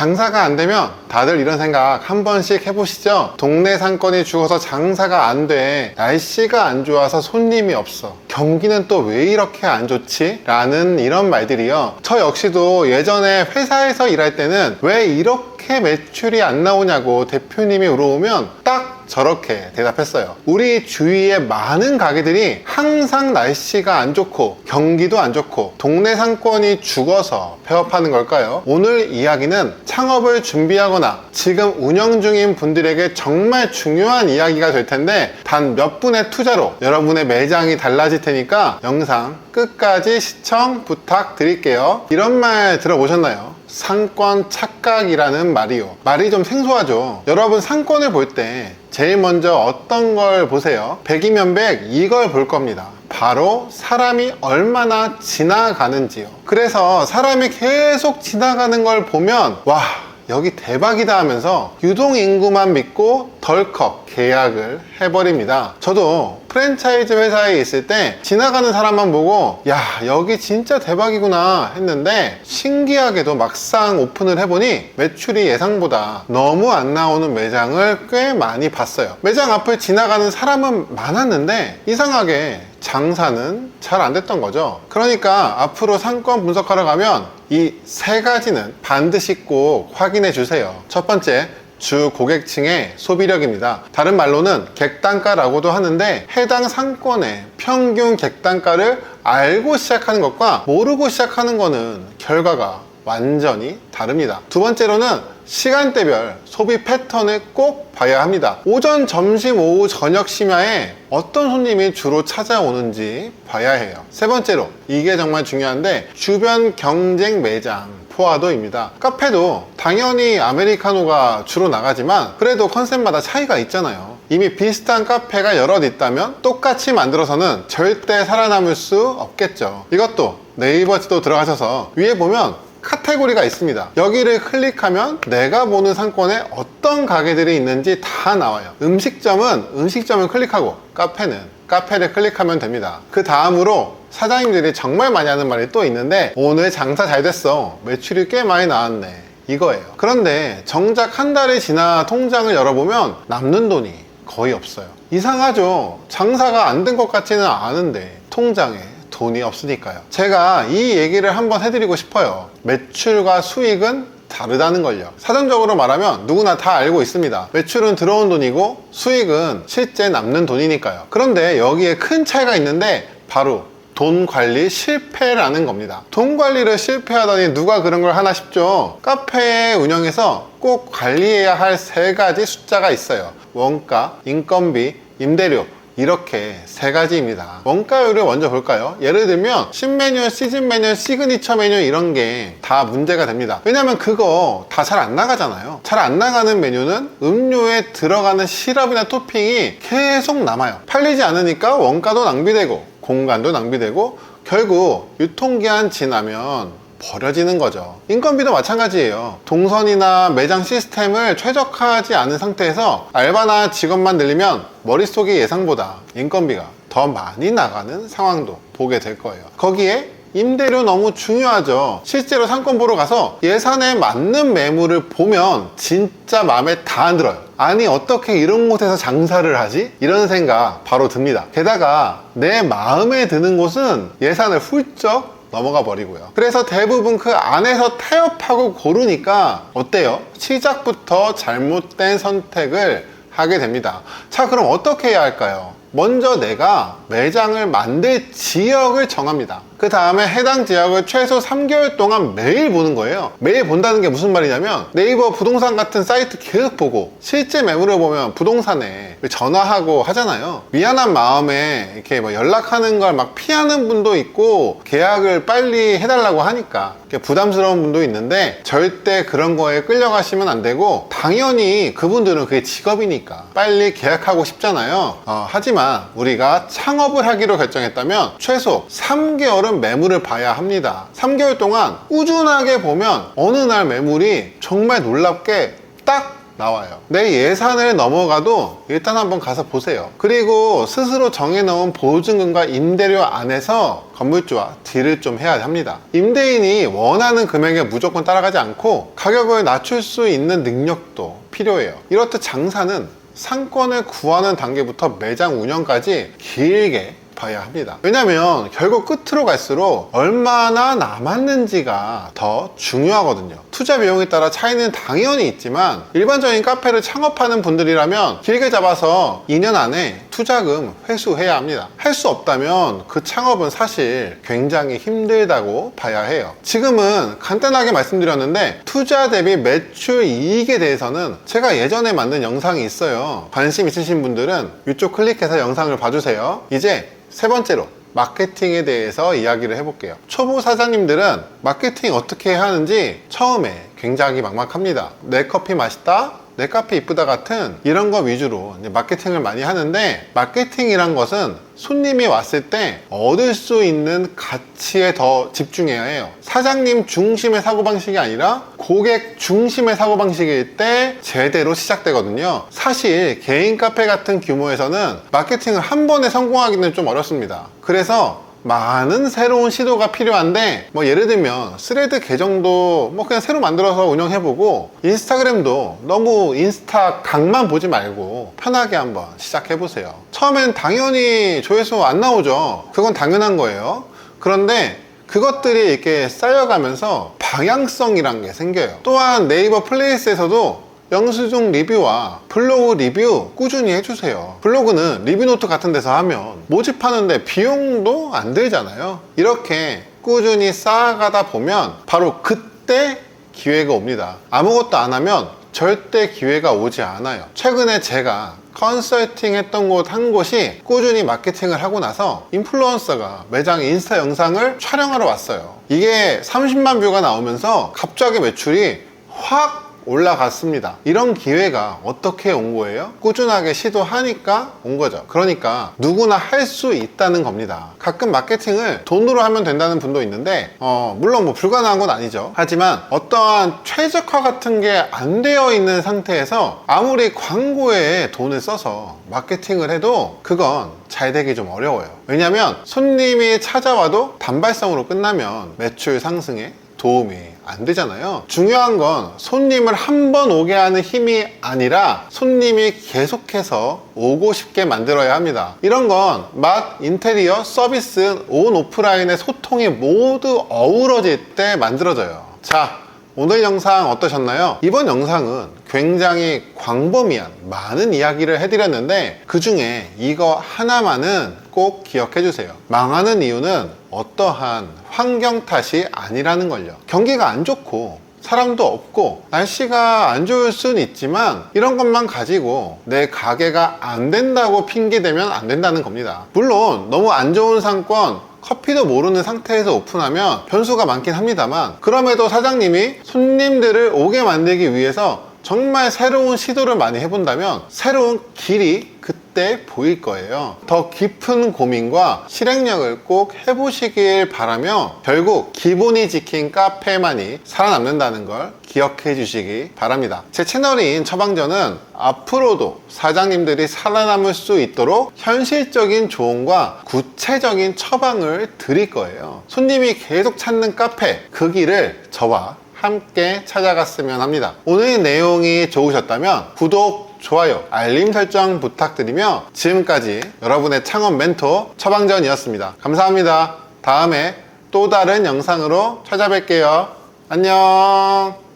장사가 안 되면 다들 이런 생각 한 번씩 해보시죠. 동네 상권이 죽어서 장사가 안 돼. 날씨가 안 좋아서 손님이 없어. 경기는 또 왜 이렇게 안 좋지? 라는 이런 말들이요. 저 역시도 예전에 회사에서 일할 때는 왜 이렇게 매출이 안 나오냐고 대표님이 물어보면 딱 저렇게 대답했어요. 우리 주위에 많은 가게들이 항상 날씨가 안 좋고 경기도 안 좋고 동네 상권이 죽어서 폐업하는 걸까요? 오늘 이야기는 창업을 준비하거나 지금 운영 중인 분들에게 정말 중요한 이야기가 될 텐데 단 몇 분의 투자로 여러분의 매장이 달라질 테니까 영상 끝까지 시청 부탁드릴게요. 이런 말 들어보셨나요? 상권 착각이라는 말이요. 말이 좀 생소하죠. 여러분 상권을 볼 때 제일 먼저 어떤 걸 보세요? 100이면 100 이걸 볼 겁니다. 바로 사람이 얼마나 지나가는지요. 그래서 사람이 계속 지나가는 걸 보면 와, 여기 대박이다 하면서 유동인구만 믿고 덜컥 계약을 해버립니다. 저도 프랜차이즈 회사에 있을 때 지나가는 사람만 보고 야, 여기 진짜 대박이구나 했는데 신기하게도 막상 오픈을 해보니 매출이 예상보다 너무 안 나오는 매장을 꽤 많이 봤어요. 매장 앞을 지나가는 사람은 많았는데 이상하게 장사는 잘 안 됐던 거죠. 그러니까 앞으로 상권 분석하러 가면 이 세 가지는 반드시 꼭 확인해 주세요. 첫 번째, 주 고객층의 소비력입니다. 다른 말로는 객단가라고도 하는데 해당 상권의 평균 객단가를 알고 시작하는 것과 모르고 시작하는 거는 결과가 완전히 다릅니다. 두 번째로는 시간대별 소비 패턴을 꼭 봐야 합니다. 오전, 점심, 오후, 저녁, 심야에 어떤 손님이 주로 찾아오는지 봐야 해요. 세 번째로, 이게 정말 중요한데 주변 경쟁 매장 포화도입니다. 카페도 당연히 아메리카노가 주로 나가지만 그래도 컨셉마다 차이가 있잖아요. 이미 비슷한 카페가 여럿 있다면 똑같이 만들어서는 절대 살아남을 수 없겠죠. 이것도 네이버 지도 들어가셔서 위에 보면 카테고리가 있습니다. 여기를 클릭하면 내가 보는 상권에 어떤 가게들이 있는지 다 나와요. 음식점을 클릭하고 카페는 카페를 클릭하면 됩니다. 그 다음으로 사장님들이 정말 많이 하는 말이 또 있는데 오늘 장사 잘 됐어, 매출이 꽤 많이 나왔네, 이거예요. 그런데 정작 한 달이 지나 통장을 열어보면 남는 돈이 거의 없어요. 이상하죠? 장사가 안 된 것 같지는 않은데 통장에 돈이 없으니까요. 제가 이 얘기를 한번 해드리고 싶어요. 매출과 수익은 다르다는 걸요. 사전적으로 말하면 누구나 다 알고 있습니다. 매출은 들어온 돈이고 수익은 실제 남는 돈이니까요. 그런데 여기에 큰 차이가 있는데 바로 돈 관리 실패라는 겁니다. 돈 관리를 실패하다니 누가 그런 걸 하나 싶죠. 카페 운영에서 꼭 관리해야 할 세 가지 숫자가 있어요. 원가, 인건비, 임대료, 이렇게 세 가지입니다. 원가율을 먼저 볼까요? 예를 들면 신메뉴, 시즌 메뉴, 시그니처 메뉴 이런 게 다 문제가 됩니다. 왜냐면 그거 다 잘 안 나가잖아요. 잘 안 나가는 메뉴는 음료에 들어가는 시럽이나 토핑이 계속 남아요. 팔리지 않으니까 원가도 낭비되고 공간도 낭비되고 결국 유통기한 지나면 버려지는 거죠. 인건비도 마찬가지예요. 동선이나 매장 시스템을 최적화하지 않은 상태에서 알바나 직원만 늘리면 머릿속에 예상보다 인건비가 더 많이 나가는 상황도 보게 될 거예요. 거기에 임대료 너무 중요하죠. 실제로 상권 보러 가서 예산에 맞는 매물을 보면 진짜 마음에 다 안 들어요. 아니 어떻게 이런 곳에서 장사를 하지? 이런 생각 바로 듭니다. 게다가 내 마음에 드는 곳은 예산을 훌쩍 넘어가 버리고요. 그래서 대부분 그 안에서 타협하고 고르니까 어때요? 시작부터 잘못된 선택을 하게 됩니다. 자, 그럼 어떻게 해야 할까요? 먼저 내가 매장을 만들 지역을 정합니다. 그 다음에 해당 지역을 최소 3개월 동안 매일 보는 거예요. 매일 본다는 게 무슨 말이냐면 네이버 부동산 같은 사이트 계속 보고 실제 매물을 보면 부동산에 전화하고 하잖아요. 미안한 마음에 이렇게 뭐 연락하는 걸 막 피하는 분도 있고 계약을 빨리 해달라고 하니까 부담스러운 분도 있는데 절대 그런 거에 끌려가시면 안 되고 당연히 그분들은 그게 직업이니까 빨리 계약하고 싶잖아요. 하지만 우리가 창업을 하기로 결정했다면 최소 3개월은 매물을 봐야 합니다. 3개월 동안 꾸준하게 보면 어느 날 매물이 정말 놀랍게 딱 나와요. 내 예산을 넘어가도 일단 한번 가서 보세요. 그리고 스스로 정해놓은 보증금과 임대료 안에서 건물주와 딜을 좀 해야 합니다. 임대인이 원하는 금액에 무조건 따라가지 않고 가격을 낮출 수 있는 능력도 필요해요. 이렇듯 장사는 상권을 구하는 단계부터 매장 운영까지 길게 봐야 합니다. 왜냐면 결국 끝으로 갈수록 얼마나 남았는지가 더 중요하거든요. 투자 비용에 따라 차이는 당연히 있지만 일반적인 카페를 창업하는 분들이라면 길게 잡아서 2년 안에 투자금 회수해야 합니다. 할 수 없다면 그 창업은 사실 굉장히 힘들다고 봐야 해요. 지금은 간단하게 말씀드렸는데 투자 대비 매출 이익에 대해서는 제가 예전에 만든 영상이 있어요. 관심 있으신 분들은 이쪽 클릭해서 영상을 봐주세요. 이제 세 번째로 마케팅에 대해서 이야기를 해볼게요. 초보 사장님들은 마케팅 어떻게 해야 하는지 처음에 굉장히 막막합니다. 내 커피 맛있다, 내 카페 이쁘다 같은 이런 거 위주로 이제 마케팅을 많이 하는데, 마케팅이란 것은 손님이 왔을 때 얻을 수 있는 가치에 더 집중해야 해요. 사장님 중심의 사고방식이 아니라 고객 중심의 사고방식일 때 제대로 시작되거든요. 사실 개인 카페 같은 규모에서는 마케팅을 한 번에 성공하기는 좀 어렵습니다. 그래서 많은 새로운 시도가 필요한데, 예를 들면 스레드 계정도 그냥 새로 만들어서 운영해보고, 인스타그램도 너무 인스타 각만 보지 말고 편하게 한번 시작해보세요. 처음엔 당연히 조회수 안 나오죠. 그건 당연한 거예요. 그런데 그것들이 이렇게 쌓여가면서 방향성이란 게 생겨요. 또한 네이버 플레이스에서도 영수증 리뷰와 블로그 리뷰 꾸준히 해주세요. 블로그는 리뷰노트 같은 데서 하면 모집하는데 비용도 안 들잖아요. 이렇게 꾸준히 쌓아가다 보면 바로 그때 기회가 옵니다. 아무것도 안 하면 절대 기회가 오지 않아요. 최근에 제가 컨설팅 했던 곳 한 곳이 꾸준히 마케팅을 하고 나서 인플루언서가 매장 인스타 영상을 촬영하러 왔어요. 이게 30만 뷰가 나오면서 갑자기 매출이 확 올라갔습니다. 이런 기회가 어떻게 온 거예요? 꾸준하게 시도하니까 온 거죠. 그러니까 누구나 할 수 있다는 겁니다. 가끔 마케팅을 돈으로 하면 된다는 분도 있는데 물론 불가능한 건 아니죠. 하지만 어떠한 최적화 같은 게 안 되어 있는 상태에서 아무리 광고에 돈을 써서 마케팅을 해도 그건 잘 되기 좀 어려워요. 왜냐면 손님이 찾아와도 단발성으로 끝나면 매출 상승에 도움이 안 되잖아요. 중요한 건 손님을 한 번 오게 하는 힘이 아니라 손님이 계속해서 오고 싶게 만들어야 합니다. 이런 건 맛, 인테리어, 서비스, 온 오프라인의 소통이 모두 어우러질 때 만들어져요. 자, 오늘 영상 어떠셨나요? 이번 영상은 굉장히 광범위한 많은 이야기를 해드렸는데 그 중에 이거 하나만은 꼭 기억해 주세요. 망하는 이유는 어떠한 환경 탓이 아니라는 걸요. 경기가 안 좋고 사람도 없고 날씨가 안 좋을 수는 있지만 이런 것만 가지고 내 가게가 안 된다고 핑계대면 안 된다는 겁니다. 물론 너무 안 좋은 상권, 커피도 모르는 상태에서 오픈하면 변수가 많긴 합니다만, 그럼에도 사장님이 손님들을 오게 만들기 위해서 정말 새로운 시도를 많이 해본다면 새로운 길이 그때 보일 거예요. 더 깊은 고민과 실행력을 꼭 해보시길 바라며, 결국 기본이 지킨 카페만이 살아남는다는 걸 기억해 주시기 바랍니다. 제 채널인 처방전은 앞으로도 사장님들이 살아남을 수 있도록 현실적인 조언과 구체적인 처방을 드릴 거예요. 손님이 계속 찾는 카페, 그 길을 저와 함께 찾아갔으면 합니다. 오늘 내용이 좋으셨다면 구독, 좋아요, 알림 설정 부탁드리며, 지금까지 여러분의 창업 멘토 처방전이었습니다. 감사합니다. 다음에 또 다른 영상으로 찾아뵐게요. 안녕.